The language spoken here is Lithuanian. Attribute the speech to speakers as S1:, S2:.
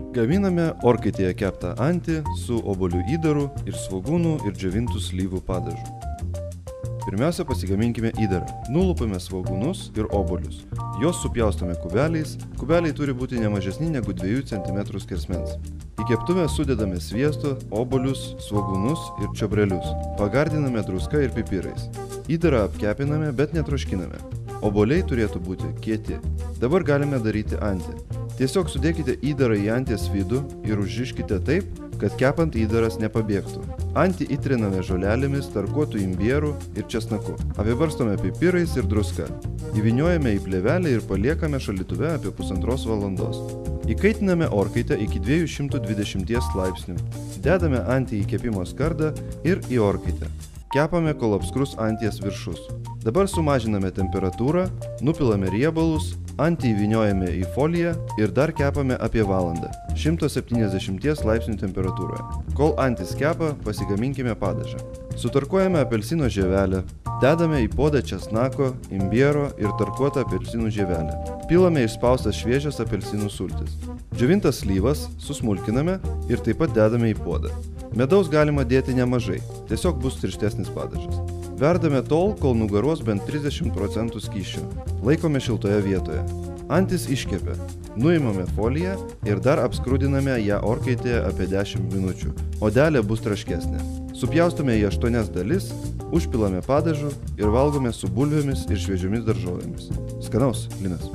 S1: Gaminame orkaitėje keptą antį su obuolių įdaru ir svogūnų ir džiovintų slyvų padažu. Pirmiausia, pasigaminkime įdarą. Nulupame svogūnus ir obuolius. Jos supjaustome kubeliais. Kubeliai turi būti ne mažesni negu 2 cm skersmens. Į keptuvę sudedame sviesto, obuolius, svogūnus ir čiobrelius. Pagardiname druska ir pipirais. Įdarą apkepiname, bet netroškiname. Obuoliai turėtų būti kieti. Dabar galime daryti antį. Tiesiog sudėkite įdarą į anties vidų ir užriškite taip, kad kepant įdaras nepabėgtų. Antį įtriname žolelėmis, tarkuotų imbierų ir česnaku. Apibarstome pipirais ir druska. Įvyniojame į plėvelę ir paliekame šaldytuve apie 1,5 valandos. Įkaitiname orkaitę iki 220 laipsnių. Dedame antį į kepimo skardą ir į orkaitę. Kepame, kol apskrus anties viršus. Dabar sumažiname temperatūrą, nupilame riebalus, antį įvyniojame į foliją ir dar kepame apie valandą, 170 laipsnių temperatūroje. Kol antis kepa, pasigaminkime padažą. Sutarkuojame apelsino žievelę, dedame į puodą česnako, imbiero ir tarkuotą apelsinų žievelę. Pilame išspaustas šviežias apelsinų sultis. Džiovintas slyvas susmulkiname ir taip pat dedame į puodą. Medaus galima dėti nemažai, tiesiog bus tirštesnis padažas. Verdame tol, kol nugaruos bent 30% skysčio. Laikome šiltoje vietoje. Antis iškepė. Nuimame foliją ir dar apskrudiname ją orkaitėje apie 10 minučių. Odelė bus traškesnė. Supjaustome į 8 dalis, užpilame padažu ir valgome su bulvėmis ir šviežiomis daržovėmis. Skanaus, Linas.